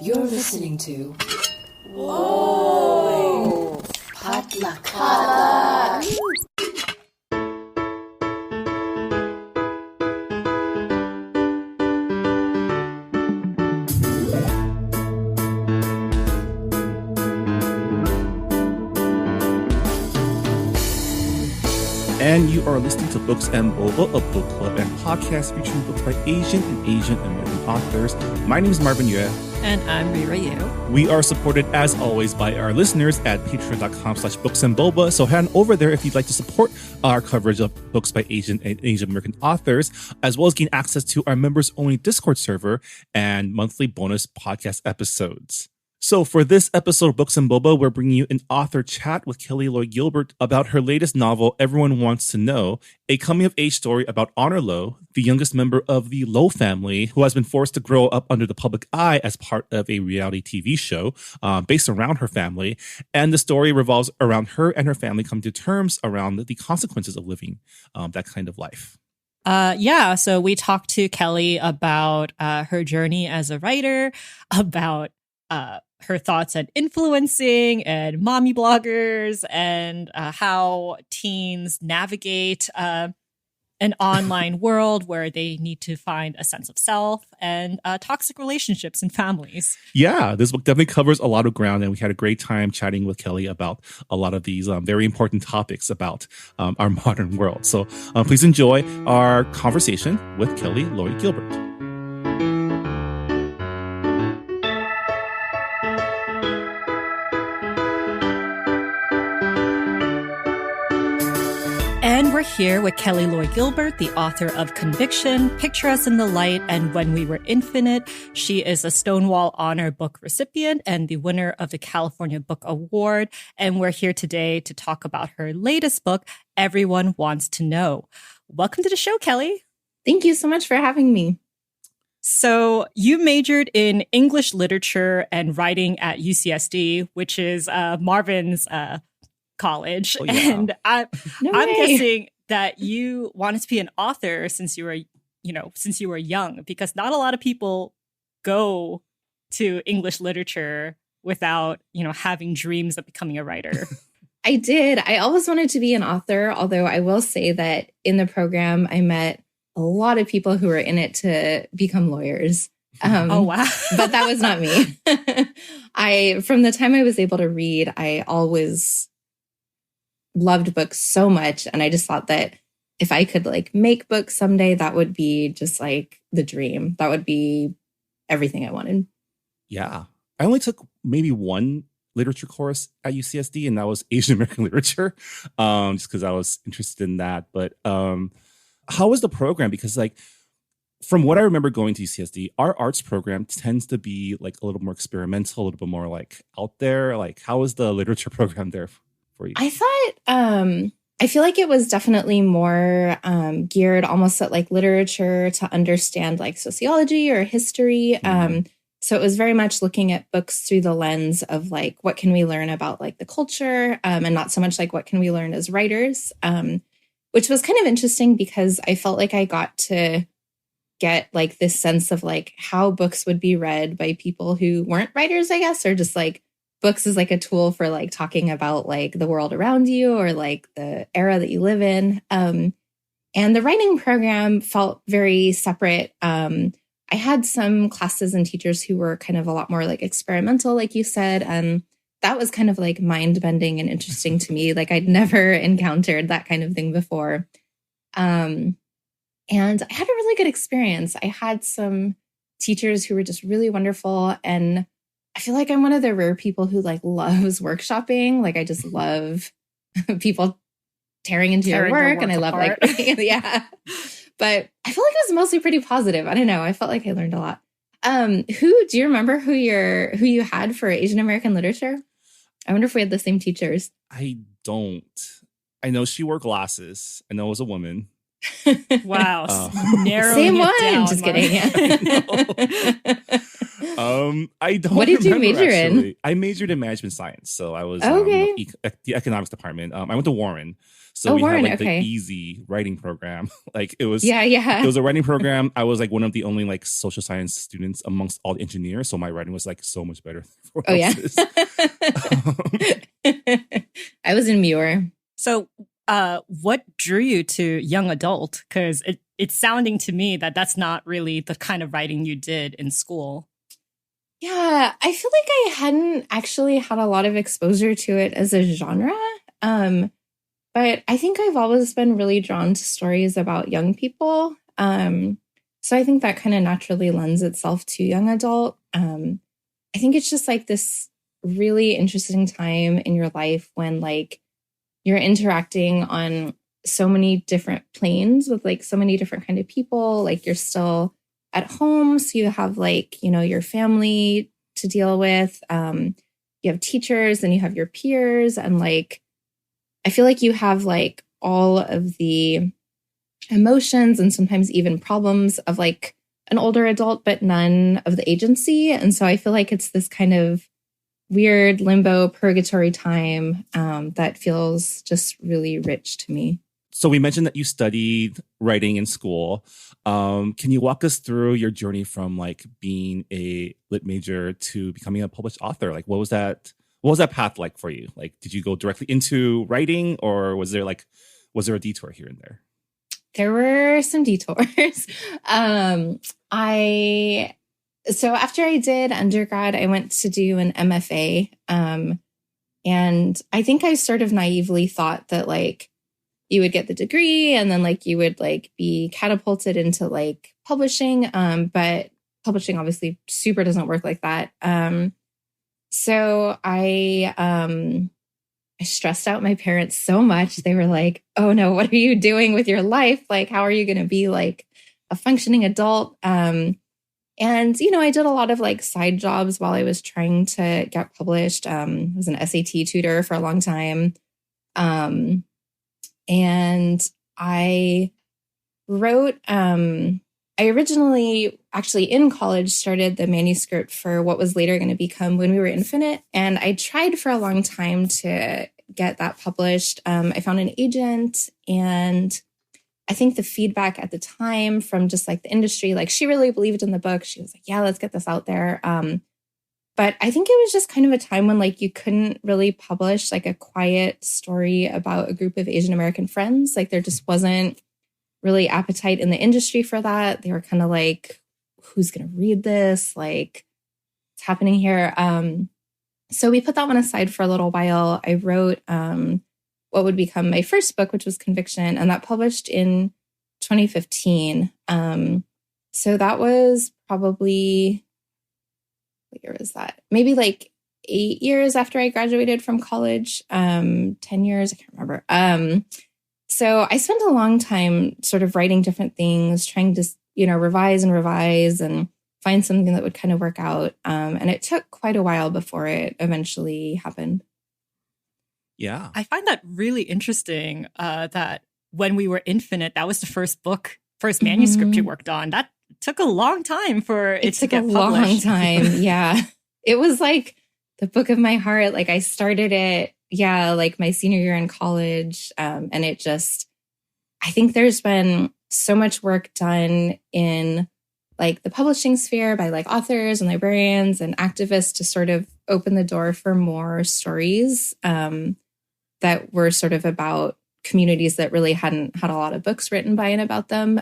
You're listening to Whoa! Potluck. And you are listening to Books and Boba, a book club and podcast featuring books by Asian and Asian American authors. My name is Marvin Yue. And I'm Rira Yu. We are supported, as always, by our listeners at patreon.com/booksandboba. So head on over there if you'd like to support our coverage of books by Asian and Asian American authors, as well as gain access to our members-only Discord server and monthly bonus podcast episodes. So for this episode of Books and Boba, we're bringing you an author chat with Kelly Loy Gilbert about her latest novel, Everyone Wants to Know, a coming-of-age story about Honor Lo, the youngest member of the Lo family, who has been forced to grow up under the public eye as part of a reality TV show based around her family. And the story revolves around her and her family coming to terms around the consequences of living that kind of life. So we talked to Kelly about her journey as a writer, about her thoughts on influencing and mommy bloggers, and how teens navigate an online world where they need to find a sense of self, and toxic relationships in families. Yeah, this book definitely covers a lot of ground, and we had a great time chatting with Kelly about a lot of these very important topics about our modern world. So please enjoy our conversation with Kelly Loy Gilbert. And we're here with Kelly Loy Gilbert, the author of Conviction, Picture Us in the Light, and When We Were Infinite. She is a Stonewall Honor Book recipient and the winner of the California Book Award. And we're here today to talk about her latest book, Everyone Wants to Know. Welcome to the show, Kelly. Thank you so much for having me. So you majored in English literature and writing at UCSD, which is Marvin's college. Oh, yeah. And I'm guessing that you wanted to be an author since you were young, because not a lot of people go to English literature without, having dreams of becoming a writer. I did. I always wanted to be an author, although I will say that in the program, I met a lot of people who were in it to become lawyers. Oh, wow. But that was not me. From the time I was able to read, I always loved books so much. And I just thought that if I could make books someday, that would be just the dream. That would be everything I wanted. Yeah. I only took maybe one literature course at UCSD, and that was Asian American literature, just because I was interested in that. But how was the program? Because from what I remember going to UCSD, our arts program tends to be a little more experimental, a little bit more out there. How was the literature program there for you? I thought, I feel like it was definitely more geared almost at literature to understand sociology or history. So it was very much looking at books through the lens of what can we learn about the culture, and not so much what can we learn as writers, which was kind of interesting because I felt like I got to get this sense of how books would be read by people who weren't writers, I guess, or just books is a tool for talking about the world around you or the era that you live in. And the writing program felt very separate. I had some classes and teachers who were kind of a lot more experimental, like you said. And that was kind of mind-bending and interesting to me. I'd never encountered that kind of thing before. And I had a really good experience. I had some teachers who were just really wonderful. And I feel like I'm one of the rare people who loves workshopping. I just love people tearing into your work, and I love yeah. But I feel like it was mostly pretty positive. I don't know. I felt like I learned a lot. Do you remember who you had for Asian American literature? I wonder if we had the same teachers. I don't. I know she wore glasses. I know it was a woman. Wow. Same one. Down, just kidding. Yeah. I don't. What did you remember, major in? actually. I majored in management science, so I was Okay. the economics department. I went to Warren, so Oh, we Warren, had like okay. the easy writing program. Like it was. Yeah, yeah. It was a writing program. I was like one of the only like social science students amongst all the engineers, so my writing was like so much better than Oh, yeah. else's. I was in Muir. So, what drew you to young adult? Because it's sounding to me that that's not really the kind of writing you did in school. Yeah, I feel like I hadn't actually had a lot of exposure to it as a genre. But I think I've always been really drawn to stories about young people. So I think that kind of naturally lends itself to young adult. I think it's just like this really interesting time in your life when like you're interacting on so many different planes with like so many different kind of people. Like you're still at home, so you have like, you know, your family to deal with. You have teachers and you have your peers, and like I feel like you have like all of the emotions and sometimes even problems of like an older adult, but none of the agency. And so I feel like it's this kind of weird limbo purgatory time that feels just really rich to me. So we mentioned that you studied writing in school. Can you walk us through your journey from like being a lit major to becoming a published author? Like what was that path like for you? Like did you go directly into writing, or was there a detour here and there? There were some detours. So after I did undergrad, I went to do an MFA. And I think I sort of naively thought that like you would get the degree and then like you would like be catapulted into like publishing. But publishing obviously super doesn't work like that. So I stressed out my parents so much. They were like, oh no, what are you doing with your life? Like, how are you going to be like a functioning adult? And, you know, I did a lot of like side jobs while I was trying to get published. I was an SAT tutor for a long time. And I wrote, I originally actually in college started the manuscript for what was later going to become When We Were Infinite. And I tried for a long time to get that published. I found an agent, and I think the feedback at the time from just like the industry, like she really believed in the book. She was like, yeah, let's get this out there. But I think it was just kind of a time when like you couldn't really publish like a quiet story about a group of Asian American friends. Like there just wasn't really appetite in the industry for that. They were kind of like, who's going to read this? Like, what's happening here? So we put that one aside for a little while. I wrote what would become my first book, which was Conviction, and that published in 2015. So that was probably, what year was that? Maybe like 8 years after I graduated from college, 10 years, I can't remember. So I spent a long time sort of writing different things, trying to, you know, revise and find something that would kind of work out. And it took quite a while before it eventually happened. Yeah. I find that really interesting that When We Were Infinite, that was the first manuscript you worked on. That took a long time for it to get published. Long time. Yeah. It was like the book of my heart. Like I started it, like my senior year in college. And it just, I think there's been so much work done in like the publishing sphere by like authors and librarians and activists to sort of open the door for more stories that were sort of about communities that really hadn't had a lot of books written by and about them.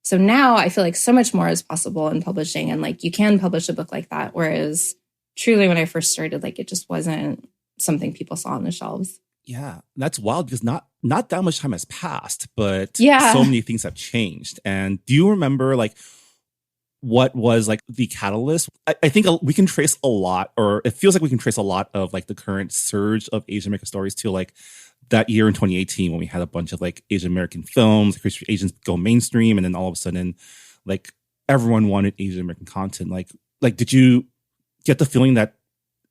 So now I feel like so much more is possible in publishing, and like you can publish a book like that. Whereas truly when I first started, like it just wasn't something people saw on the shelves. Yeah, that's wild because not that much time has passed, but Yeah. so many things have changed. And do you remember like what was like the catalyst? I think we can trace a lot, or it feels like we can trace a lot of like the current surge of Asian American stories to like that year in 2018 when we had a bunch of like Asian American films, Asians go mainstream, and then all of a sudden, like everyone wanted Asian American content. Like did you get the feeling that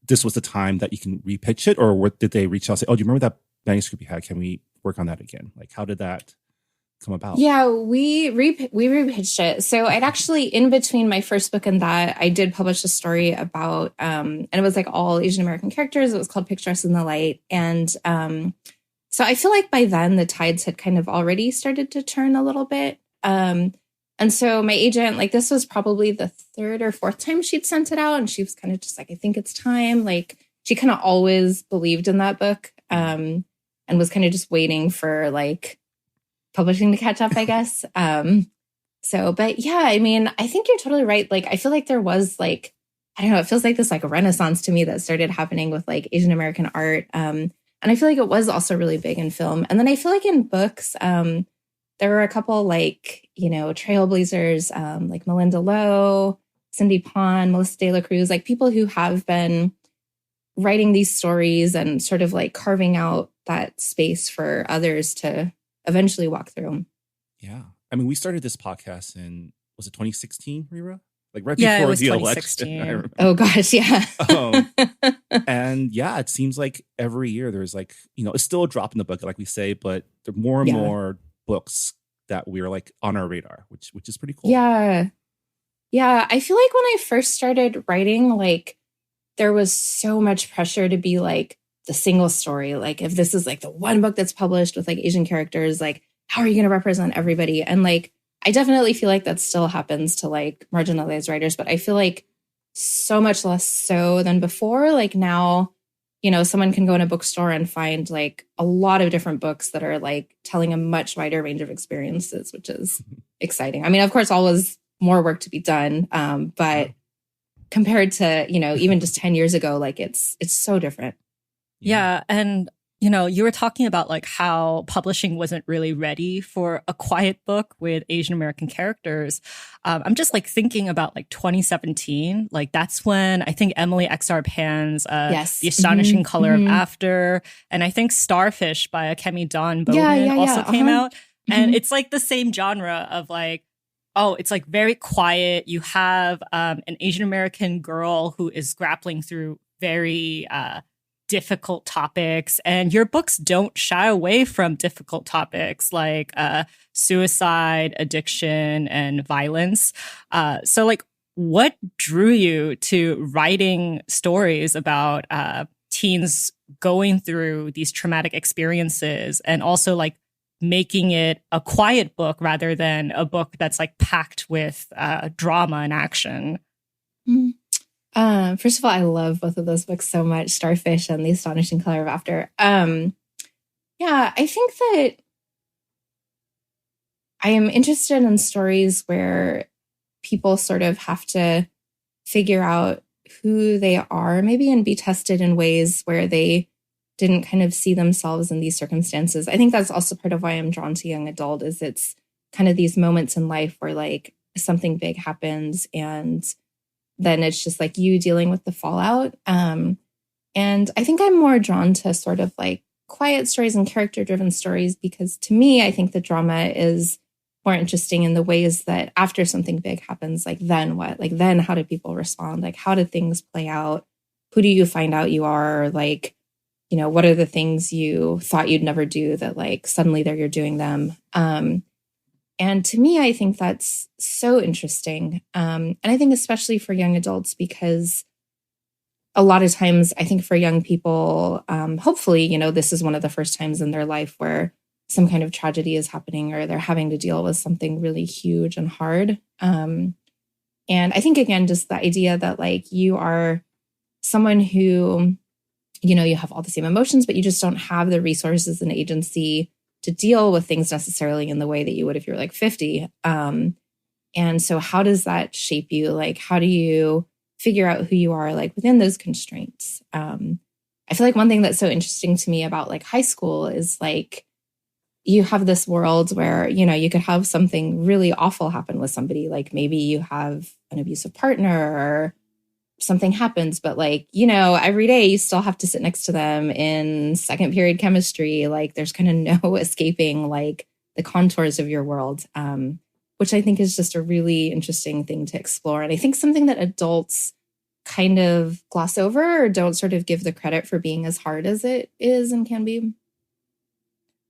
this was the time that you can repitch it, or did they reach out and say, "Oh, do you remember that manuscript you had? Can we work on that again?" Like, how did that come about? Yeah, we repitched it. So I'd actually, in between my first book and that, I did publish a story about, and it was like all Asian American characters. It was called Picture Us in the Light. And so I feel like by then the tides had kind of already started to turn a little bit. And so my agent, like this was probably the third or fourth time she'd sent it out. And she was kind of just like, I think it's time. Like she kind of always believed in that book and was kind of just waiting for like publishing to catch up, I guess. But yeah, I mean, I think you're totally right. Like, I feel like there was like, I don't know, it feels like this like a renaissance to me that started happening with like Asian American art. And I feel like it was also really big in film. And then I feel like in books, there were a couple like, you know, trailblazers, like Melinda Lowe, Cindy Pon, Melissa De La Cruz, like people who have been writing these stories and sort of like carving out that space for others to eventually walk through. Yeah. I mean, we started this podcast in, was it 2016, Rira? Like right Yeah, it before was the 2016. election. Oh gosh, yeah. And yeah, it seems like every year there's like, you know, it's still a drop in the bucket, like we say, but there are more and more books that we're like on our radar, which is pretty cool. Yeah. Yeah. I feel like when I first started writing, like there was so much pressure to be like the single story. Like if this is like the one book that's published with like Asian characters, like how are you going to represent everybody? And like, I definitely feel like that still happens to like marginalized writers, but I feel like so much less so than before. Like now, you know, someone can go in a bookstore and find like a lot of different books that are like telling a much wider range of experiences, which is exciting. I mean, of course, always more work to be done. But compared to, you know, even just 10 years ago, like it's so different. Yeah. And, you know, you were talking about like how publishing wasn't really ready for a quiet book with Asian American characters. I'm just like thinking about like 2017. Like that's when I think Emily X.R. Pan's The Astonishing Color of After, and I think Starfish by Kemi Dawn Bowman also came out. And it's like the same genre of like, oh, it's like very quiet. You have an Asian American girl who is grappling through very difficult topics, and your books don't shy away from difficult topics like suicide, addiction, and violence. So like, what drew you to writing stories about teens going through these traumatic experiences, and also like making it a quiet book rather than a book that's like packed with drama and action? First of all, I love both of those books so much, Starfish and The Astonishing Color of After. Yeah, I think that I am interested in stories where people sort of have to figure out who they are, maybe, and be tested in ways where they didn't kind of see themselves in these circumstances. I think that's also part of why I'm drawn to young adult, is it's kind of these moments in life where like something big happens and then it's just like you dealing with the fallout. And I think I'm more drawn to sort of like quiet stories and character-driven stories because to me, I think the drama is more interesting in the ways that after something big happens, like then what? Like then how do people respond? Like how did things play out? Who do you find out you are? Like, you know, what are the things you thought you'd never do that like suddenly there you're doing them? And to me, I think that's so interesting. And I think especially for young adults, because a lot of times I think for young people, hopefully, you know, this is one of the first times in their life where some kind of tragedy is happening or they're having to deal with something really huge and hard. And I think, again, just the idea that like you are someone who, you know, you have all the same emotions, but you just don't have the resources and agency to deal with things necessarily in the way that you would if you were like 50. And so how does that shape you? Like, how do you figure out who you are like within those constraints? I feel like one thing that's so interesting to me about like high school is like, you have this world where, you know, you could have something really awful happen with somebody. Like maybe you have an abusive partner or something happens, but like, you know, every day you still have to sit next to them in second period chemistry. Like there's kind of no escaping like the contours of your world, which I think is just a really interesting thing to explore. And I think something that adults kind of gloss over or don't sort of give the credit for being as hard as it is and can be.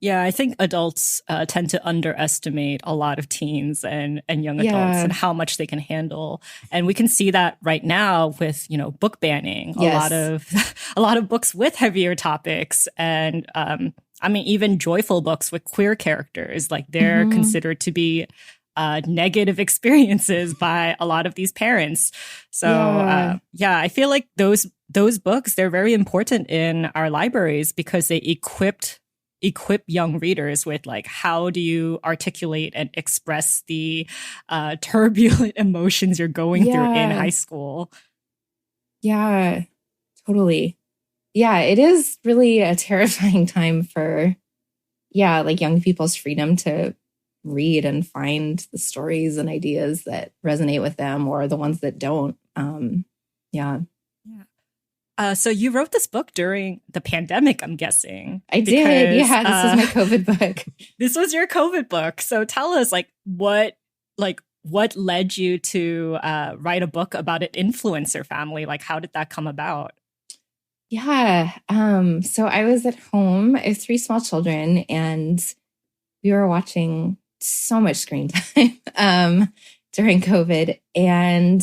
Yeah, I think adults tend to underestimate a lot of teens and young adults Yeah. and how much they can handle. And we can see that right now with, book banning. Yes. A lot of books with heavier topics and I mean even joyful books with queer characters, like they're considered to be negative experiences by a lot of these parents. So Yeah. I feel like those books, they're very important in our libraries because they equip young readers with like, how do you articulate and express the turbulent emotions you're going through in high school? Yeah, totally. Yeah, it is really a terrifying time for, like young people's freedom to read and find the stories and ideas that resonate with them or the ones that don't. Yeah. So you wrote this book during the pandemic, I'm guessing. I did. Yeah, this was my COVID book. This was your COVID book. So tell us, what led you to write a book about an influencer family? Like, how did that come about? Yeah. So I was at home. I have 3 small children, and we were watching so much screen time during COVID. And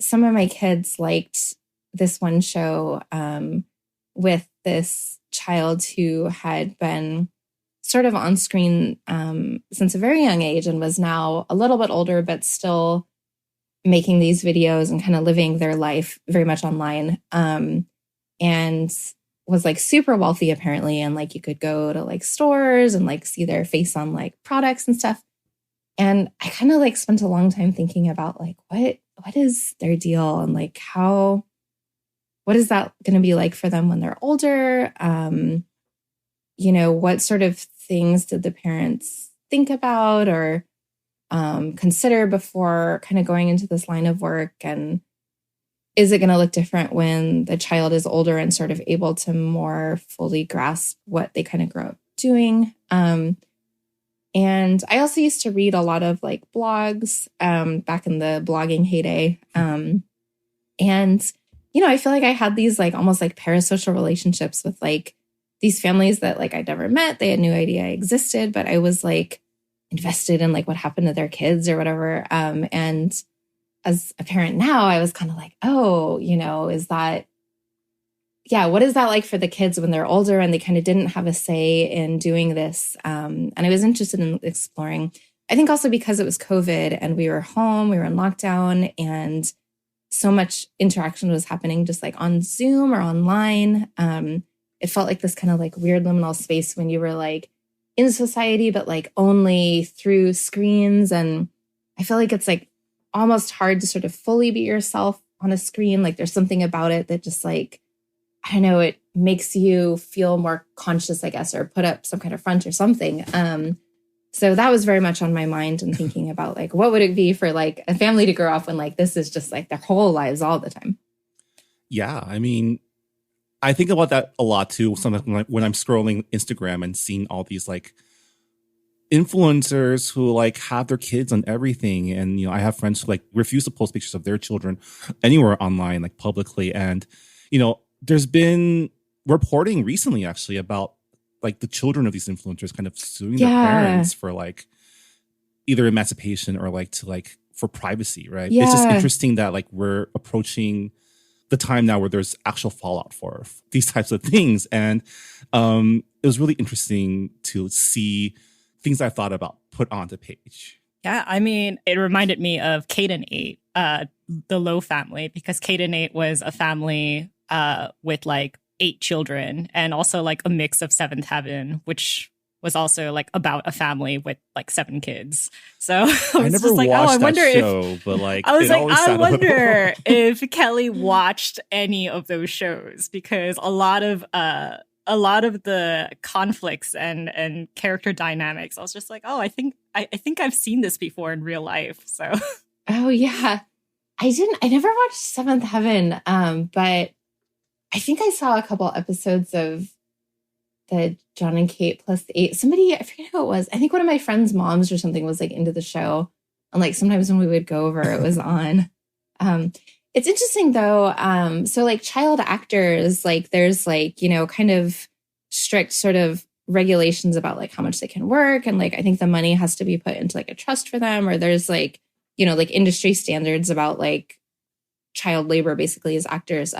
some of my kids liked this one show with this child who had been sort of on screen since a very young age and was now a little bit older, but still making these videos and kind of living their life very much online, and was like super wealthy apparently. And like you could go to like stores and like see their face on like products and stuff. And I kind of like spent a long time thinking about like, what is their deal? And like, what is that going to be like for them when they're older? What sort of things did the parents think about or consider before kind of going into this line of work? And is it going to look different when the child is older and sort of able to more fully grasp what they kind of grow up doing? And I also used to read a lot of like blogs back in the blogging heyday. And, I feel like I had these like almost like parasocial relationships with like these families that like I'd never met. They had no idea I existed, but I was like invested in like what happened to their kids or whatever. And as a parent now, I was kind of like, oh, is that, what is that like for the kids when they're older and they kind of didn't have a say in doing this? And I was interested in exploring, I think also because it was COVID and we were home, we were in lockdown, and so much interaction was happening just like on Zoom or online. It felt like this kind of like weird liminal space when you were like in society, but like only through screens. And I feel like it's like almost hard to sort of fully be yourself on a screen. Like there's something about it that just like, I don't know, it makes you feel more conscious, I guess, or put up some kind of front or something. So that was very much on my mind and thinking about like, what would it be for like a family to grow up when like this is just like their whole lives all the time? Yeah, I mean, I think about that a lot too. Sometimes like when I'm scrolling Instagram and seeing all these like influencers who like have their kids on everything. And, I have friends who like refuse to post pictures of their children anywhere online, like publicly. And, there's been reporting recently actually about like the children of these influencers kind of suing their parents for like either emancipation or like to like for privacy, right? Yeah. It's just interesting that like we're approaching the time now where there's actual fallout for these types of things. And it was really interesting to see things I thought about put onto page. Yeah, I mean, it reminded me of Kate and 8, the Lowe family, because Kate and 8 was a family with like 8 children and also like a mix of Seventh Heaven, which was also like about a family with like 7 kids. So I never just like, watched I wonder that show, but like I was like, I wonder little... if Kelly watched any of those shows, because a lot of the conflicts and character dynamics, I was just like, oh, I think I've seen this before in real life. So oh yeah, I never watched Seventh Heaven, but I think I saw a couple episodes of the John and Kate plus 8. Somebody, I forget who it was. I think one of my friends' moms or something was like into the show. And like sometimes when we would go over, it was on. It's interesting though. So like child actors, like there's like, kind of strict sort of regulations about like how much they can work. And like, I think the money has to be put into like a trust for them, or there's like, you know, like industry standards about like child labor basically as actors.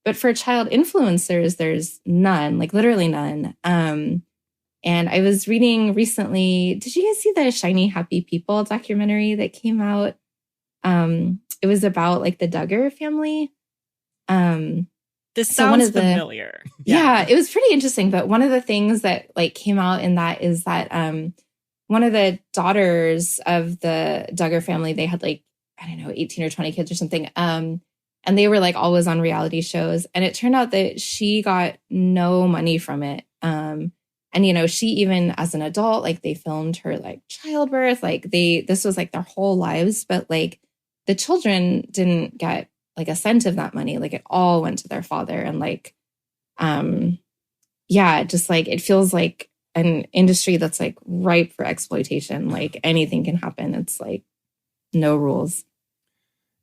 But for child influencers, there's none, like literally none. And I was reading recently, did you guys see the Shiny Happy People documentary that came out? It was about like the Duggar family. This sounds familiar. Yeah, it was pretty interesting. But one of the things that like came out in that is that one of the daughters of the Duggar family, they had like, I don't know, 18 or 20 kids or something. And they were like always on reality shows. And it turned out that she got no money from it. And, you know, she even as an adult, like they filmed her like childbirth, like this was like their whole lives. But like the children didn't get like a cent of that money. Like it all went to their father. And like, yeah, just like it feels like an industry that's like ripe for exploitation. Like anything can happen. It's like no rules.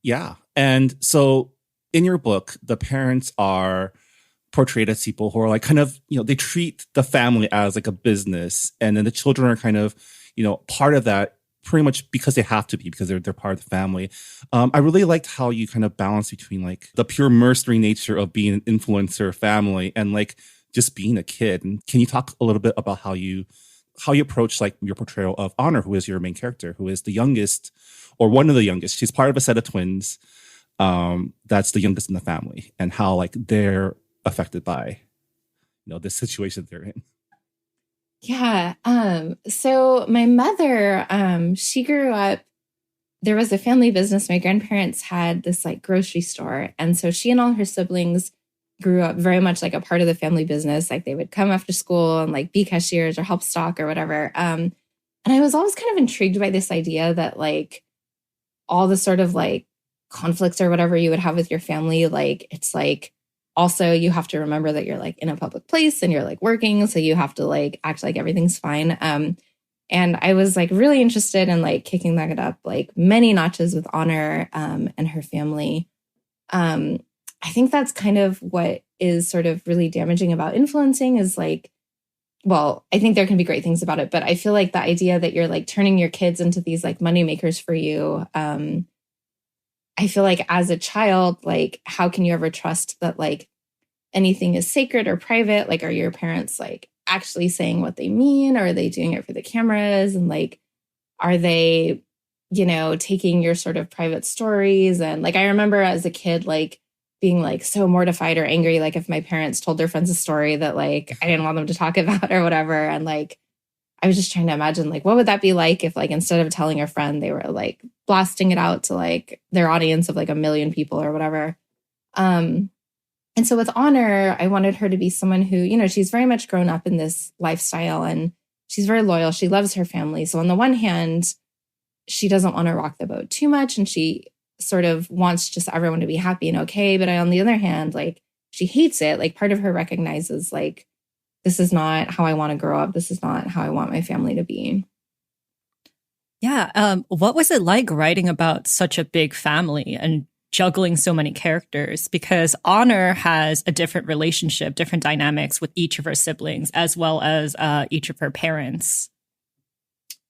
Yeah. And so in your book, the parents are portrayed as people who are like kind of, you know, they treat the family as like a business. And then the children are kind of, you know, part of that pretty much because they have to be, because they're part of the family. I really liked how you kind of balance between like the pure mercenary nature of being an influencer family and like just being a kid. And can you talk a little bit about how you approach like your portrayal of Honor, who is your main character, who is the youngest or one of the youngest? She's part of a set of twins. That's the youngest in the family, and how like they're affected by, you know, the situation they're in. Yeah. So my mother, she grew up, there was a family business. My grandparents had this like grocery store. And so she and all her siblings grew up very much like a part of the family business. Like they would come after school and like be cashiers or help stock or whatever. And I was always kind of intrigued by this idea that like all the sort of like conflicts or whatever you would have with your family, like it's like also you have to remember that you're like in a public place and you're like working, so you have to like act like everything's fine. And I was like really interested in like kicking that up like many notches with Honor and her family. I think that's kind of what is sort of really damaging about influencing is like, well, I think there can be great things about it, but I feel like the idea that you're like turning your kids into these like money makers for you. I feel like as a child, like, how can you ever trust that like anything is sacred or private? Like, are your parents like actually saying what they mean? Or are they doing it for the cameras? And like, are they, you know, taking your sort of private stories? And like, I remember as a kid, like being like so mortified or angry, like if my parents told their friends a story that like I didn't want them to talk about or whatever. And like, I was just trying to imagine like, what would that be like if like, instead of telling a friend, they were like blasting it out to like their audience of like 1 million people or whatever. And so with Honor, I wanted her to be someone who, you know, she's very much grown up in this lifestyle and she's very loyal. She loves her family. So on the one hand, she doesn't want to rock the boat too much. And she sort of wants just everyone to be happy and okay. But on the other hand, like she hates it. Like part of her recognizes like, this is not how I want to grow up. This is not how I want my family to be. Yeah. What was it like writing about such a big family and juggling so many characters? Because Honor has a different relationship, different dynamics with each of her siblings, as well as each of her parents.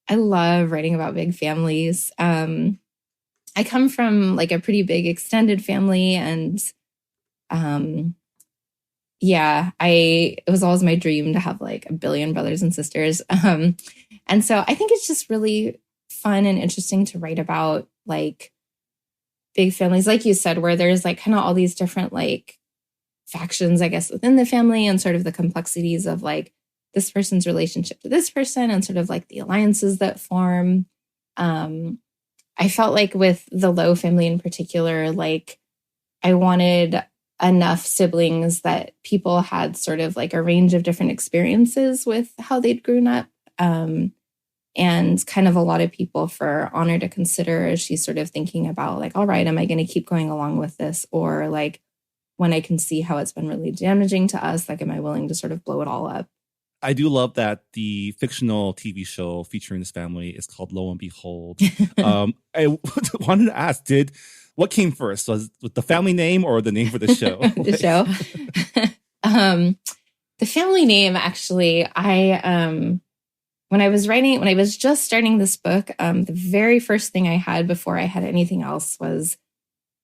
I love writing about big families. I come from like a pretty big extended family, and yeah, it was always my dream to have like 1 billion brothers and sisters. And so I think it's just really fun and interesting to write about like big families, like you said, where there's like kind of all these different like factions, I guess, within the family and sort of the complexities of like this person's relationship to this person and sort of like the alliances that form. I felt like with the Lowe family in particular, like I wanted enough siblings that people had sort of like a range of different experiences with how they'd grown up. And kind of a lot of people for Honor to consider as she's sort of thinking about like, all right, am I going to keep going along with this? Or like when I can see how it's been really damaging to us, like, am I willing to sort of blow it all up? I do love that the fictional TV show featuring this family is called Lo and Behold. I wanted to ask, what came first? Was it the family name or the name for the show? The show. The family name, actually, when I was just starting this book, the very first thing I had before I had anything else was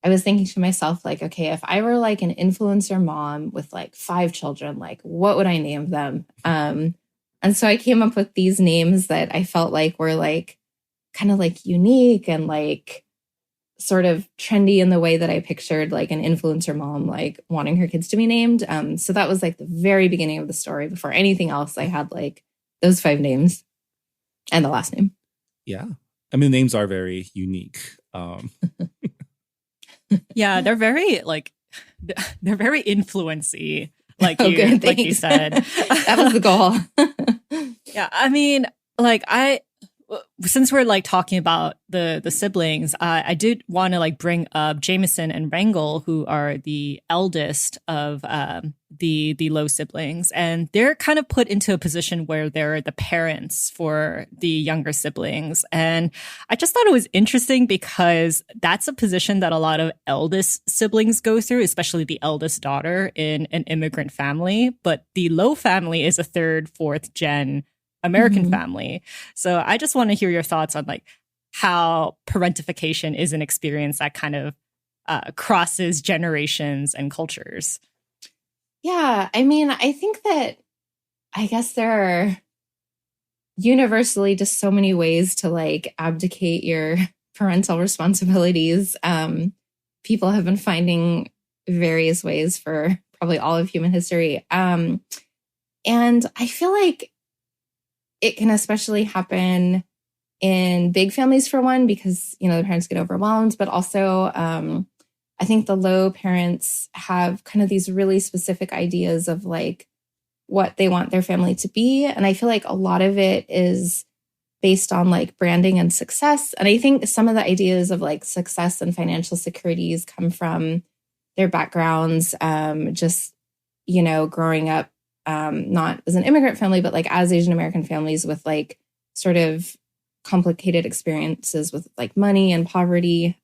I was thinking to myself, like, okay, if I were like an influencer mom with like 5 children, like what would I name them? And so I came up with these names that I felt like were like kind of like unique and like sort of trendy in the way that I pictured like an influencer mom, like wanting her kids to be named. So that was like the very beginning of the story. Before anything else, I had like those 5 names and the last name. Yeah. I mean, the names are very unique. Yeah, they're very influency, like good, like you said. That was the goal. Yeah, I mean, like since we're like talking about the siblings, I did want to like bring up Jameson and Wrangle, who are the eldest of the Lowe siblings, and they're kind of put into a position where they're the parents for the younger siblings. And I just thought it was interesting because that's a position that a lot of eldest siblings go through, especially the eldest daughter in an immigrant family. But the Lowe family is a 3rd, 4th gen American family. So I just want to hear your thoughts on like how parentification is an experience that kind of crosses generations and cultures. Yeah, I mean, I think that I guess there are universally just so many ways to like abdicate your parental responsibilities. People have been finding various ways for probably all of human history. And I feel like it can especially happen in big families, for one, because, you know, the parents get overwhelmed, but also I think the Lowe parents have kind of these really specific ideas of like what they want their family to be. And I feel like a lot of it is based on like branding and success. And I think some of the ideas of like success and financial securities come from their backgrounds, just, you know, growing up not as an immigrant family, but like as Asian American families with like sort of complicated experiences with like money and poverty.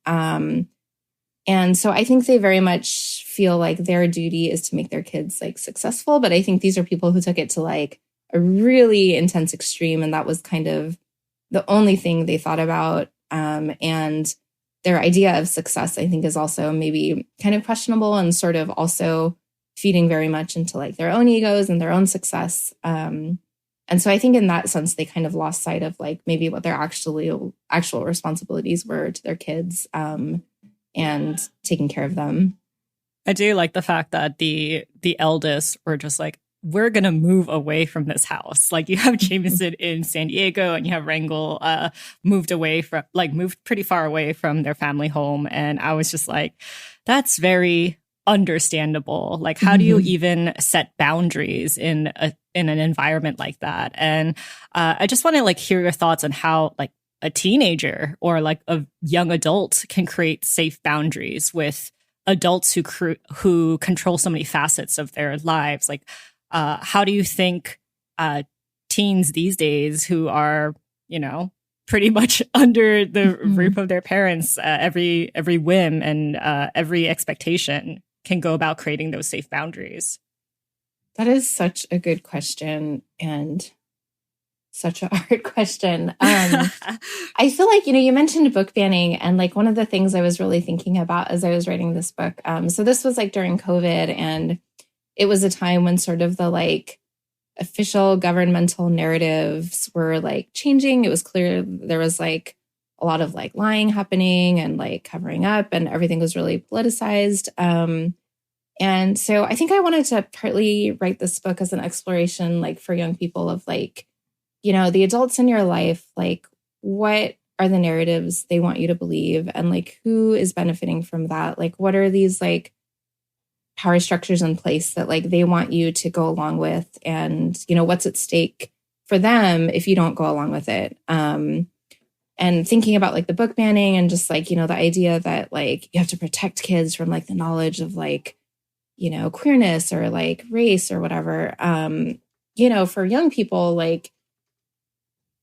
And so I think they very much feel like their duty is to make their kids like successful. But I think these are people who took it to like a really intense extreme. And that was kind of the only thing they thought about. And their idea of success, I think, is also maybe kind of questionable and sort of also feeding very much into like their own egos and their own success. And so I think in that sense, they kind of lost sight of like maybe what their actual responsibilities were to their kids and taking care of them. I do like the fact that the eldest were just like, we're going to move away from this house. Like you have Jameson in San Diego and you have Wrangle moved pretty far away from their family home. And I was just like, that's very understandable. Like, how do you even set boundaries in an environment like that? And I just want to like hear your thoughts on how like a teenager or like a young adult can create safe boundaries with adults who control so many facets of their lives. Like, how do you think teens these days who are, you know, pretty much under the roof of their parents, every whim and every expectation can go about creating those safe boundaries? That is such a good question and such a hard question. I feel like, you know, you mentioned book banning, and like one of the things I was really thinking about as I was writing this book. So this was like during COVID, and it was a time when sort of the like official governmental narratives were like changing. It was clear there was like a lot of like lying happening and like covering up, and everything was really politicized. And so I think I wanted to partly write this book as an exploration, like for young people of like, you know, the adults in your life, like what are the narratives they want you to believe, and like who is benefiting from that? Like, what are these like power structures in place that like they want you to go along with, and, you know, what's at stake for them if you don't go along with it? And thinking about like the book banning and just like, you know, the idea that like you have to protect kids from like the knowledge of like, you know, queerness or like race or whatever. You know, for young people, like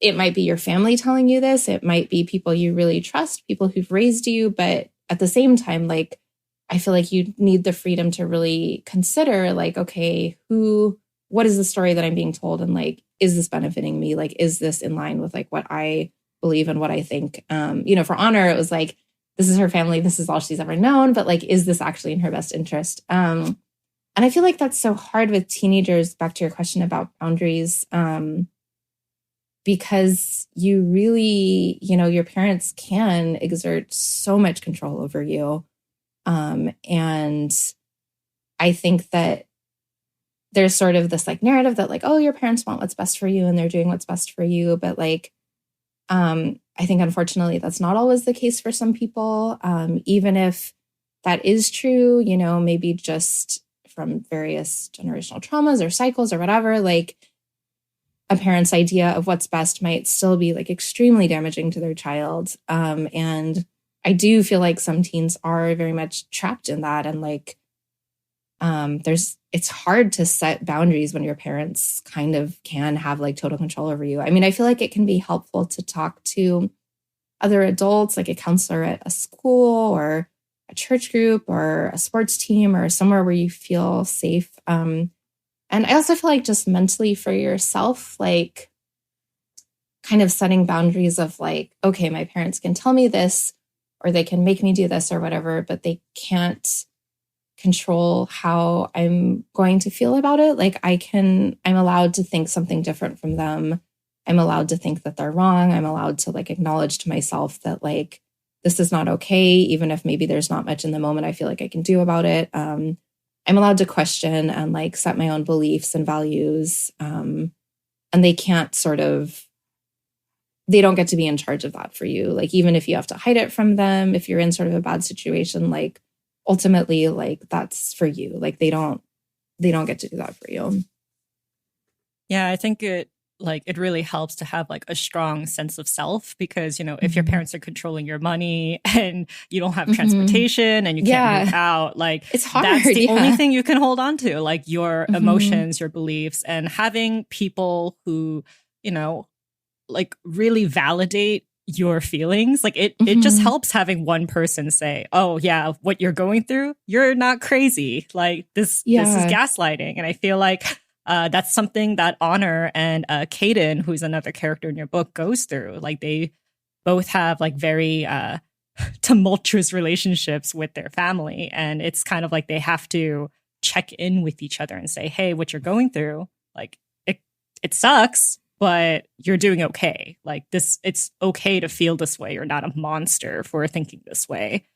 it might be your family telling you this. It might be people you really trust, people who've raised you. But at the same time, like, I feel like you need the freedom to really consider like, okay, who what is the story that I'm being told? And like, is this benefiting me? Like, is this in line with like what I believe and what I think? For Honor, it was like, this is her family. This is all she's ever known. But like, is this actually in her best interest? And I feel like that's so hard with teenagers, back to your question about boundaries, because you really, your parents can exert so much control over you. And I think that there's sort of this like narrative that like, oh, your parents want what's best for you and they're doing what's best for you. But like, I think unfortunately that's not always the case for some people. Even if that is true, maybe just from various generational traumas or cycles or whatever, like a parent's idea of what's best might still be like extremely damaging to their child. And I do feel like some teens are very much trapped in that. And like, it's hard to set boundaries when your parents kind of can have like total control over you. I mean, I feel like it can be helpful to talk to other adults, like a counselor at a school or a church group or a sports team or somewhere where you feel safe. And I also feel like just mentally for yourself, like kind of setting boundaries of like, okay, my parents can tell me this or they can make me do this or whatever, but they can't control how I'm going to feel about it. Like I'm allowed to think something different from them. I'm allowed to think that they're wrong. I'm allowed to like acknowledge to myself that like, this is not okay. Even if maybe there's not much in the moment I feel like I can do about it. I'm allowed to question and like set my own beliefs and values. And they can't they don't get to be in charge of that for you. Like, even if you have to hide it from them, if you're in sort of a bad situation, like ultimately, like that's for you. Like they don't get to do that for you. Yeah, I think it really helps to have like a strong sense of self because, if your parents are controlling your money and you don't have transportation and you can't move out, like it's hard. That's the only thing you can hold on to, like your emotions, your beliefs, and having people who, like really validate your feelings. Like it just helps having one person say, oh yeah, what you're going through, you're not crazy. Like this is gaslighting. And I feel like that's something that Honor and Caden, who's another character in your book, goes through. Like they both have like very tumultuous relationships with their family. And it's kind of like they have to check in with each other and say, hey, what you're going through, like it sucks, but you're doing okay. Like it's okay to feel this way. You're not a monster for thinking this way.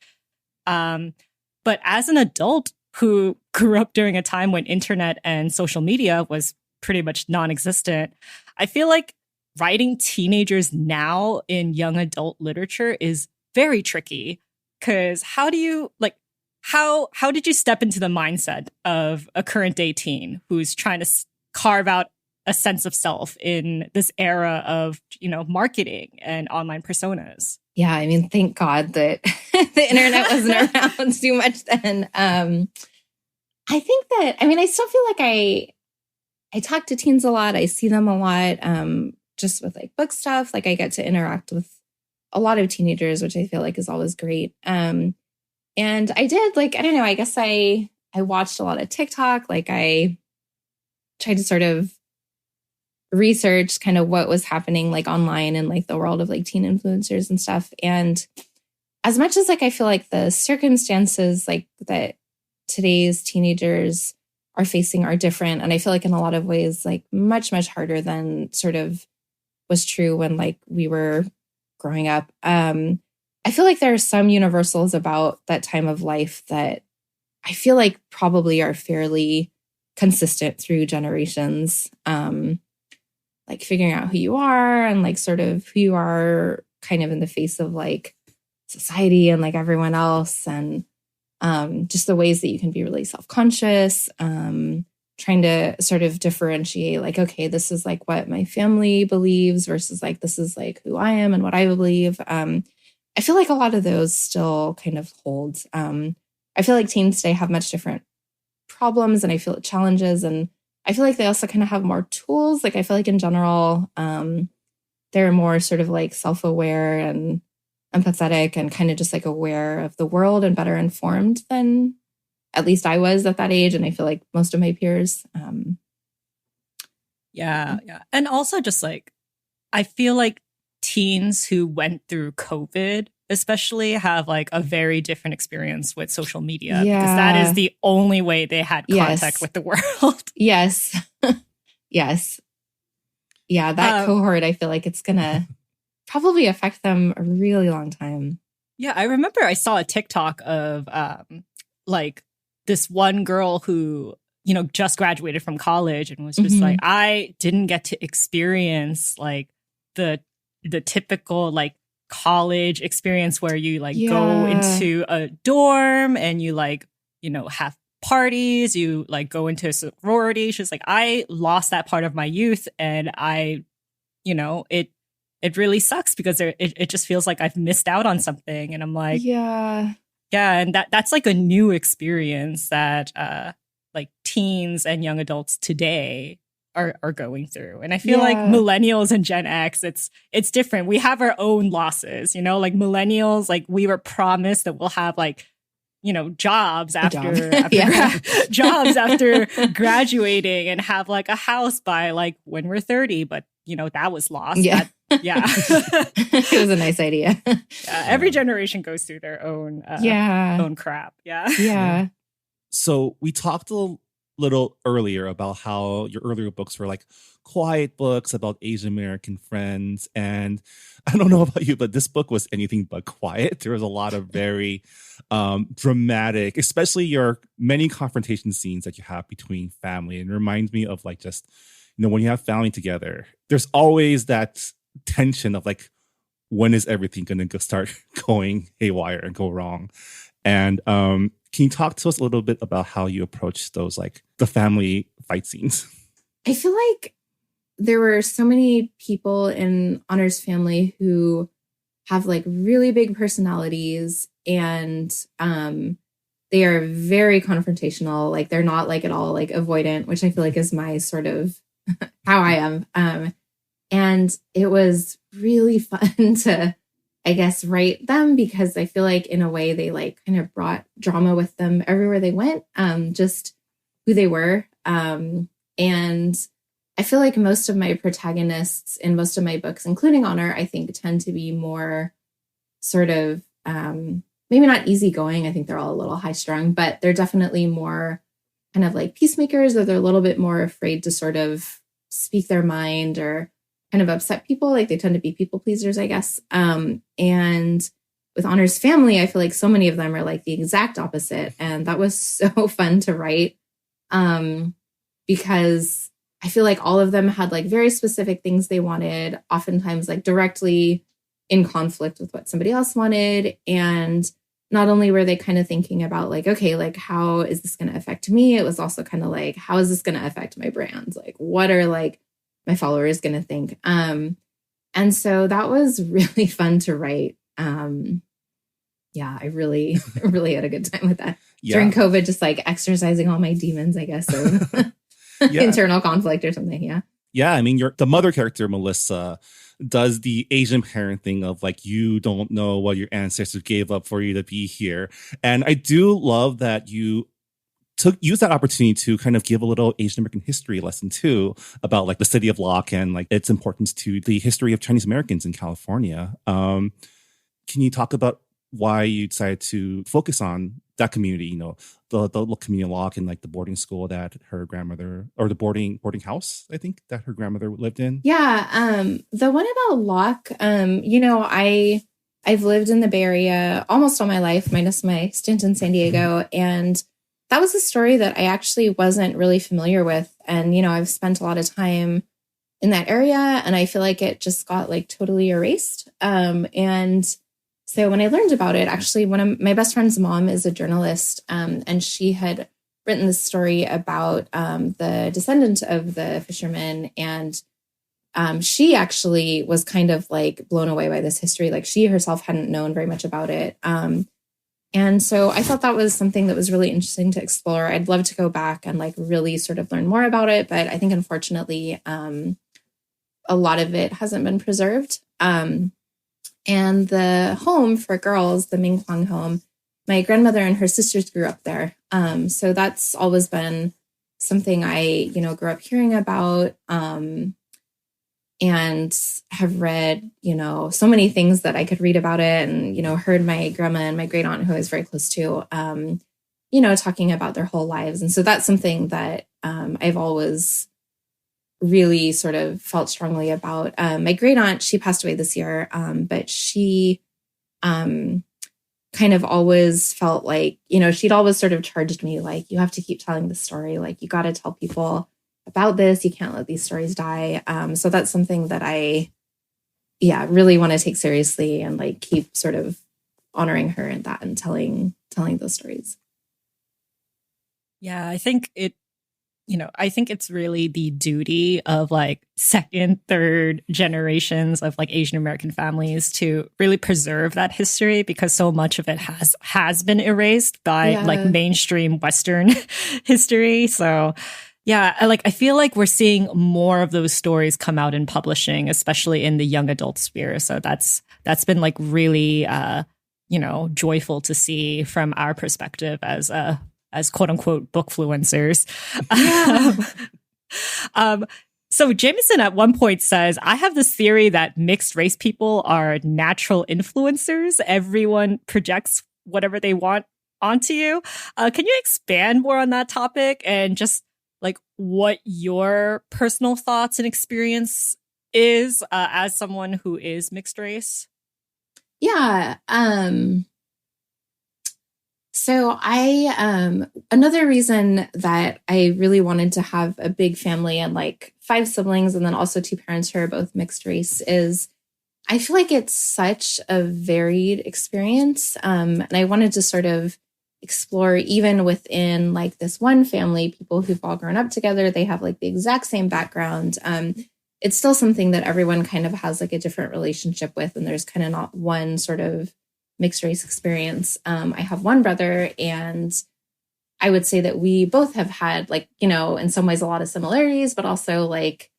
But as an adult who grew up during a time when internet and social media was pretty much non-existent, I feel like writing teenagers now in young adult literature is very tricky. Because how do you how did you step into the mindset of a current day teen who's trying to carve out a sense of self in this era of, marketing and online personas? Yeah, I mean, thank God that the internet wasn't around too much then. I think that, I still feel like I talk to teens a lot. I see them a lot, just with like book stuff. Like I get to interact with a lot of teenagers, which I feel like is always great. And I did I don't know, I guess I watched a lot of TikTok. Like I tried to sort of research kind of what was happening like online and like the world of like teen influencers and stuff. And as much as like I feel like the circumstances like that today's teenagers are facing are different, and I feel like in a lot of ways like much harder than sort of was true when like we were growing up. I feel like there are some universals about that time of life that I feel like probably are fairly consistent through generations. Like figuring out who you are and like sort of who you are kind of in the face of like society and like everyone else, and just the ways that you can be really self-conscious, trying to sort of differentiate like, okay, this is like what my family believes versus like this is like who I am and what I believe. I feel like a lot of those still kind of hold. I feel like teens today have much different problems and I feel challenges, and I feel like they also kind of have more tools. Like I feel like in general, they're more sort of like self-aware and empathetic and kind of just like aware of the world and better informed than at least I was at that age. And I feel like most of my peers. Yeah, yeah. And also just like, I feel like teens who went through COVID especially have like a very different experience with social media because that is Yeah. the only way they had contact Yes. with the world. Yes. Yes. Yeah, that cohort, I feel like it's gonna probably affect them a really long time. Yeah, I remember I saw a TikTok of like this one girl who, you know, just graduated from college and was just like, I didn't get to experience like the typical like college experience where you like go into a dorm and you like, you know, have parties, you like go into a sorority. She's like, I lost that part of my youth and I, you know, it really sucks because it just feels like I've missed out on something. And I'm like, yeah. And that's like a new experience that like teens and young adults today are going through. And I feel like millennials and Gen X, it's different. We have our own losses, you know, like millennials, like we were promised that we'll have like, you know, jobs after jobs after graduating and have like a house by like when we're 30, but you know, that was lost. Yeah. It was a nice idea. Every generation goes through their own own crap. Yeah. So we talked a little earlier about how your earlier books were like quiet books about Asian American friends. And I don't know about you, but this book was anything but quiet. There was a lot of very dramatic, especially your many confrontation scenes that you have between family. And it reminds me of like just, you know, when you have family together, there's always that tension of like, when is everything going to start going haywire and go wrong? And can you talk to us a little bit about how you approach those, like the family fight scenes? I feel like there were so many people in Honor's family who have like really big personalities and they are very confrontational. Like they're not like at all like avoidant, which I feel like is my sort of how I am. And it was really fun to, I guess, write them because I feel like in a way they like kind of brought drama with them everywhere they went, just who they were. And I feel like most of my protagonists in most of my books, including Honor, I think tend to be more sort of maybe not easygoing. I think they're all a little high strung, but they're definitely more kind of like peacemakers, or they're a little bit more afraid to sort of speak their mind or kind of upset people. Like they tend to be people pleasers, I guess. And with Honor's family, I feel like so many of them are like the exact opposite. And that was so fun to write because I feel like all of them had like very specific things they wanted, oftentimes like directly in conflict with what somebody else wanted. And not only were they kind of thinking about like, okay, like how is this going to affect me? It was also kind of like, how is this going to affect my brand? Like, what are like my followers going to think? And so that was really fun to write. Yeah, I really, really had a good time with that. During COVID, just like exercising all my demons, I guess, of internal conflict or something. Yeah. Yeah. I mean, the mother character, Melissa, does the Asian parent thing of like, you don't know what your ancestors gave up for you to be here. And I do love that you use that opportunity to kind of give a little Asian American history lesson too about like the city of Locke and like its importance to the history of Chinese Americans in California. Can you talk about why you decided to focus on that community, you know, the little community of Locke and like the boarding school that her grandmother, or the boarding house, I think, that her grandmother lived in? Yeah. The one about Locke, you know, I've lived in the Bay Area almost all my life, minus my stint in San Diego. And that was a story that I actually wasn't really familiar with. And, you know, I've spent a lot of time in that area and I feel like it just got like totally erased. And so when I learned about it, actually, one of my best friend's mom is a journalist, and she had written this story about the descendant of the fisherman. And she actually was kind of like blown away by this history. Like she herself hadn't known very much about it. And so I thought that was something that was really interesting to explore. I'd love to go back and like really sort of learn more about it. But I think, unfortunately, a lot of it hasn't been preserved. And the home for girls, the Ming Kwang home, my grandmother and her sisters grew up there. So that's always been something I, grew up hearing about, and have read, so many things that I could read about it, and, heard my grandma and my great aunt, who I was very close to, talking about their whole lives. And so that's something that I've always really sort of felt strongly about. My great aunt, she passed away this year, but she kind of always felt like, she'd always sort of charged me, like, you have to keep telling the story. Like, you got to tell people about this. You can't let these stories die. So that's something that I, really want to take seriously, and like keep sort of honoring her in that, and telling those stories. Yeah, I think it's really the duty of like second, third generations of like Asian American families to really preserve that history, because so much of it has been erased by like mainstream Western history. So yeah, I feel like we're seeing more of those stories come out in publishing, especially in the young adult sphere. So that's been like really joyful to see from our perspective as quote unquote bookfluencers. Yeah. So Jameson at one point says, I have this theory that mixed race people are natural influencers. Everyone projects whatever they want onto you. Can you expand more on that topic, and just like what your personal thoughts and experience is as someone who is mixed race? Yeah. So another reason that I really wanted to have a big family and like 5 siblings, and then also 2 parents who are both mixed race, is I feel like it's such a varied experience. And I wanted to sort of explore, even within like this one family, people who've all grown up together, they have like the exact same background. It's still something that everyone kind of has like a different relationship with, and there's kind of not one sort of mixed race experience. I have one brother, and I would say that we both have had like, in some ways a lot of similarities, but also like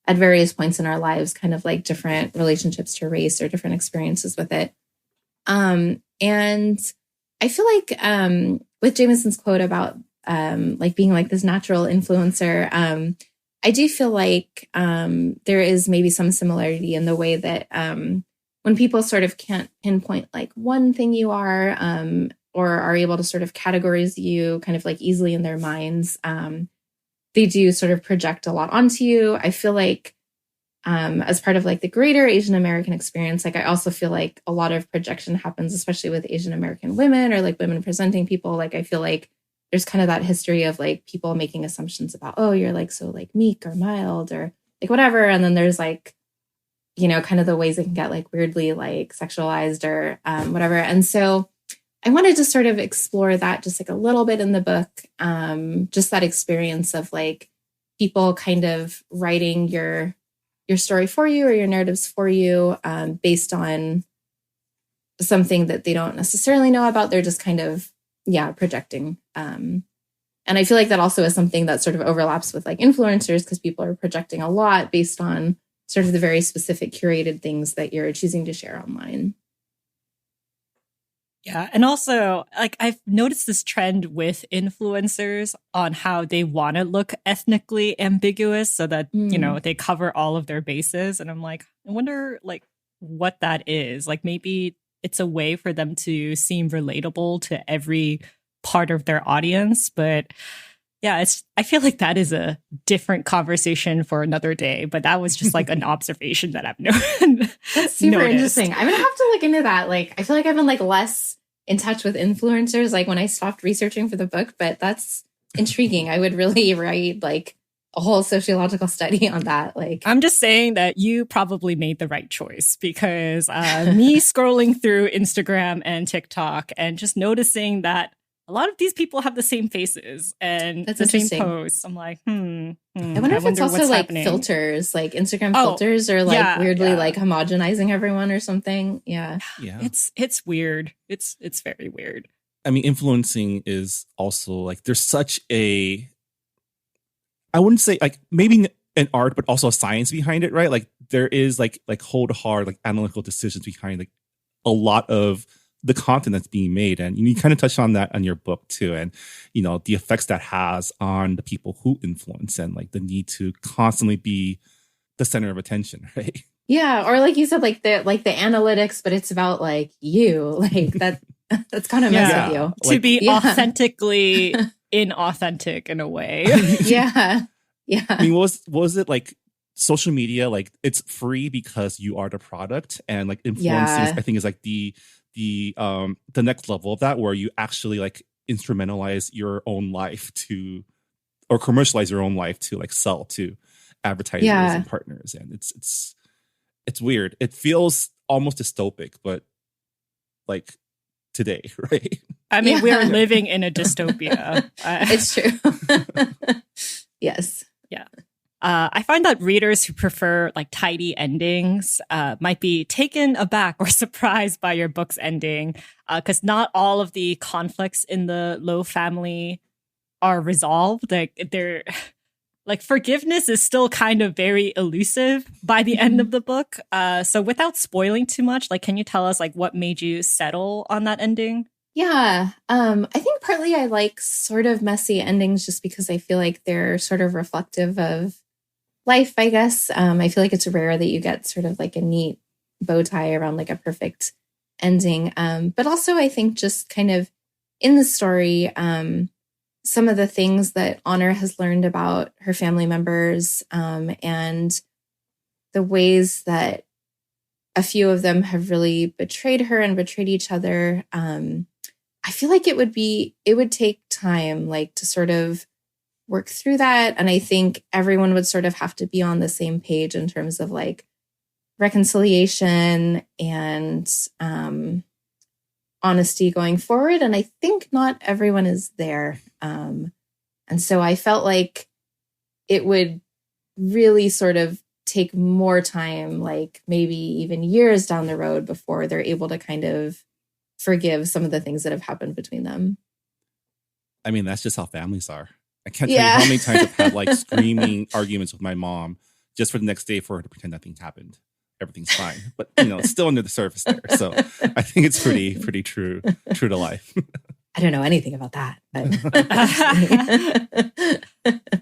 at various points in our lives, kind of like different relationships to race or different experiences with it. And I feel like with Jameson's quote about like being like this natural influencer, I do feel like there is maybe some similarity in the way that when people sort of can't pinpoint like one thing you are, or are able to sort of categorize you kind of like easily in their minds, they do sort of project a lot onto you. I feel like as part of like the greater Asian American experience, like I also feel like a lot of projection happens, especially with Asian American women or like women presenting people. Like I feel like there's kind of that history of like people making assumptions about, oh, you're like so like meek or mild or like whatever. And then there's like, kind of the ways it can get like weirdly like sexualized or whatever. And so I wanted to sort of explore that just like a little bit in the book, just that experience of like people kind of writing your story for you or your narratives for you based on something that they don't necessarily know about. They're just kind of, projecting. And I feel like that also is something that sort of overlaps with like influencers, because people are projecting a lot based on sort of the very specific curated things that you're choosing to share online. Yeah. And also, like, I've noticed this trend with influencers on how they want to look ethnically ambiguous so that, they cover all of their bases. And I'm like, I wonder, like, what that is. Like, maybe it's a way for them to seem relatable to every part of their audience. But yeah, I feel like that is a different conversation for another day. But that was just like an observation that I've That's super interesting. I'm gonna have to look into that. Like, I feel like I've been like less in touch with influencers like when I stopped researching for the book, but that's intriguing. I would really write like a whole sociological study on that. Like, I'm just saying that you probably made the right choice, because me scrolling through Instagram and TikTok and just noticing that a lot of these people have the same faces and that's the same posts. I'm like, I wonder if it's also like happening. Filters, like Instagram filters are like weirdly like homogenizing everyone or something. Yeah. It's weird. It's very weird. I mean, influencing is also like, there's such a, I wouldn't say like maybe an art, but also a science behind it, right? Like there is like cold hard, like analytical decisions behind like a lot of the content that's being made. And you kind of touched on that on your book too. And, the effects that has on the people who influence and like the need to constantly be the center of attention, right? Yeah. Or like you said, like the analytics, but it's about like you, like that's kind of mess with you. To be authentically inauthentic in a way. Yeah. Yeah. I mean, what was it like social media? Like it's free because you are the product, and like influencing, I think is like the next level of that, where you actually like instrumentalize your own life or commercialize your own life to like sell to advertisers and partners. And it's weird. It feels almost dystopic, but like today, right? I mean, we are living in a dystopia. It's true. Yes. Yeah. I find that readers who prefer like tidy endings might be taken aback or surprised by your book's ending, because not all of the conflicts in the Lowe family are resolved. They're like forgiveness is still kind of very elusive by the end of the book. So without spoiling too much, like, can you tell us like what made you settle on that ending? Yeah. I think partly I like sort of messy endings just because I feel like they're sort of reflective of life, I guess. I feel like it's rare that you get sort of like a neat bow tie around like a perfect ending. But also I think just kind of in the story, some of the things that Honor has learned about her family members, and the ways that a few of them have really betrayed her and betrayed each other. I feel like it would take time, like to sort of work through that. And I think everyone would sort of have to be on the same page in terms of like reconciliation and honesty going forward. And I think not everyone is there. And so I felt like it would really sort of take more time, like maybe even years down the road before they're able to kind of forgive some of the things that have happened between them. I mean, that's just how families are. I can't tell you how many times I've had like screaming arguments with my mom just for the next day for her to pretend nothing happened. Everything's fine, but it's still under the surface there. So I think it's pretty true to life. I don't know anything about that.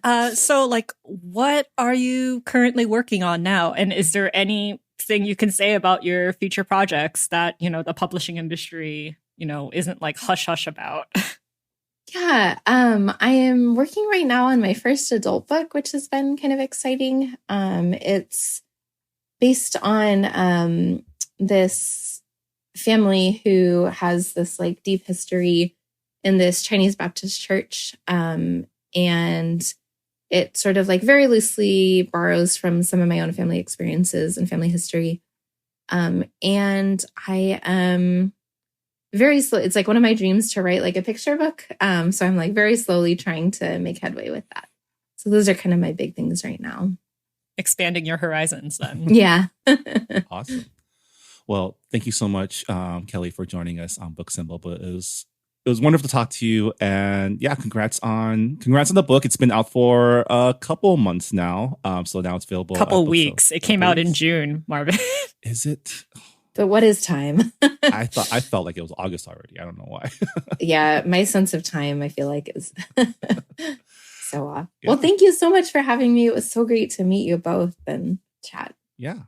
But. So like, what are you currently working on now? And is there anything you can say about your future projects that, the publishing industry, isn't like hush hush about? Yeah, I am working right now on my first adult book, which has been kind of exciting. It's based on this family who has this like deep history in this Chinese Baptist church. And it sort of like very loosely borrows from some of my own family experiences and family history. And I am very slow. It's like one of my dreams to write like a picture book. So I'm like very slowly trying to make headway with that. So those are kind of my big things right now. Expanding your horizons then. Yeah. Awesome. Well, thank you so much, Kelly, for joining us on Books and Boba. It was wonderful to talk to you, and yeah, congrats on the book. It's been out for a couple months now, so now it's available. Couple weeks. It came out in June, Marvin. Is it? But what is time? I felt like it was August already. I don't know why. Yeah, my sense of time, I feel like, is so off. Yeah. Well, thank you so much for having me. It was so great to meet you both and chat. Yeah.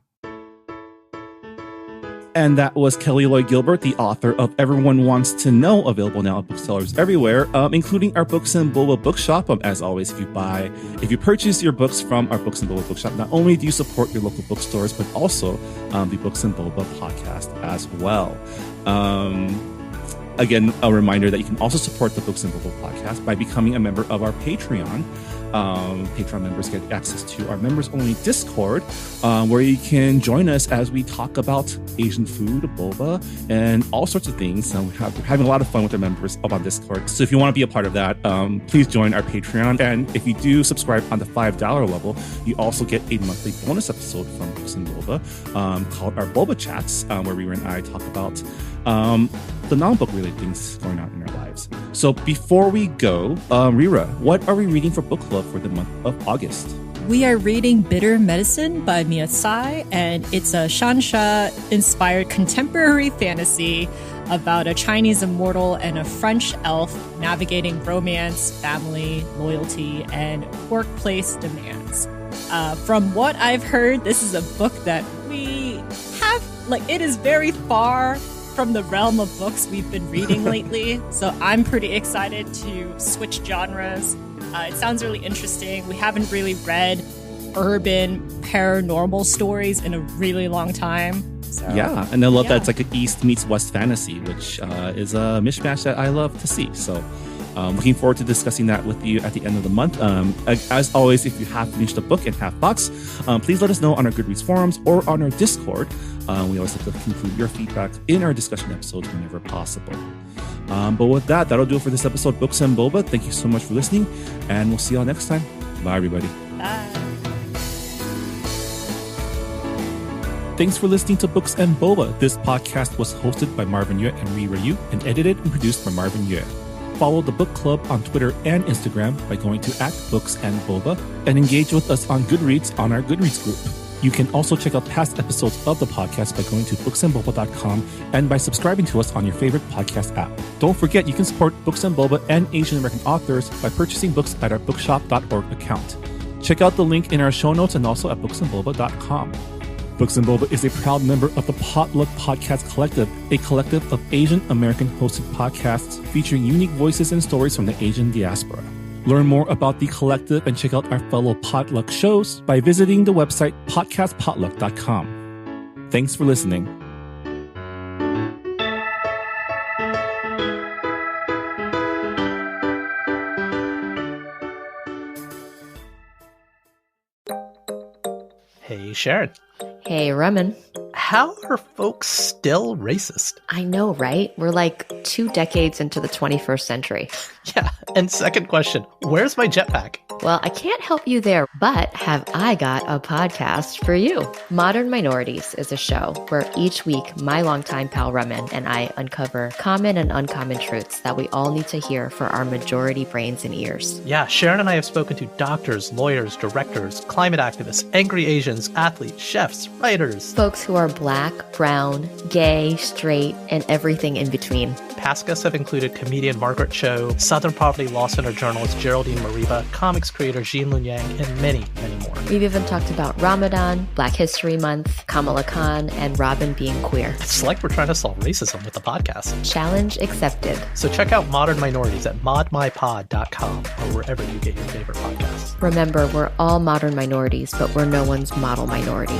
And that was Kelly Lloyd Gilbert, the author of Everyone Wants to Know, available now at booksellers everywhere, including our Books and Boba bookshop. As always, if you purchase your books from our Books and Boba bookshop, not only do you support your local bookstores, but also the Books and Boba podcast as well. Again, a reminder that you can also support the Books and Boba podcast by becoming a member of our Patreon. Patreon members get access to our members-only Discord, where you can join us as we talk about Asian food, boba, and all sorts of things. We're having a lot of fun with our members up on Discord. So if you want to be a part of that, please join our Patreon. And if you do subscribe on the $5 level, you also get a monthly bonus episode from Books and Boba called our Boba Chats, where Rira and I talk about the non-book related things going on in our lives. So before we go, Rira, what are we reading for book club for the month of August? We are reading Bitter Medicine by Mia Tsai, and it's a Shansha-inspired contemporary fantasy about a Chinese immortal and a French elf navigating romance, family, loyalty, and workplace demands. From what I've heard, this is a book that we have, it is very far from the realm of books we've been reading lately. So I'm pretty excited to switch genres. It sounds really interesting. We haven't really read urban paranormal stories in a really long time. So, yeah, and I love that it's like an East meets West fantasy, which is a mishmash that I love to see. So looking forward to discussing that with you at the end of the month. As always, if you have finished the book and have thoughts, please let us know on our Goodreads forums or on our Discord. We always like to include your feedback in our discussion episodes whenever possible. But with that, that'll do it for this episode, Books and Boba. Thank you so much for listening, and we'll see you all next time. Bye, everybody. Bye. Thanks for listening to Books and Boba. This podcast was hosted by Marvin Yue and Rira Yu and edited and produced by Marvin Yue. Follow the book club on Twitter and Instagram by going to @BooksandBoba and engage with us on Goodreads on our Goodreads group. You can also check out past episodes of the podcast by going to booksandboba.com and by subscribing to us on your favorite podcast app. Don't forget, you can support Books and Boba and Asian American authors by purchasing books at our bookshop.org account. Check out the link in our show notes and also at booksandboba.com. Books and Boba is a proud member of the Potluck Podcast Collective, a collective of Asian American hosted podcasts featuring unique voices and stories from the Asian diaspora. Learn more about the collective and check out our fellow Potluck shows by visiting the website podcastpotluck.com. Thanks for listening. Hey, Sharon. Hey, Raman. How are folks still racist? I know, right? We're like 2 decades into the 21st century. Yeah, and second question, where's my jetpack? Well, I can't help you there, but have I got a podcast for you. Modern Minorities is a show where each week my longtime pal Raman and I uncover common and uncommon truths that we all need to hear for our majority brains and ears. Yeah, Sharon and I have spoken to doctors, lawyers, directors, climate activists, angry Asians, athletes, chefs, writers. Folks who are Black, brown, gay, straight, and everything in between. Past guests have included comedian Margaret Cho, Southern Poverty Law Center journalist Geraldine Mariba, comics creator Jean-Lun Yang, and many, many more. We've even talked about Ramadan, Black History Month, Kamala Khan, and Robin being queer. It's like we're trying to solve racism with the podcast. Challenge accepted. So check out Modern Minorities at modmypod.com or wherever you get your favorite podcasts. Remember, we're all modern minorities, but we're no one's model minority.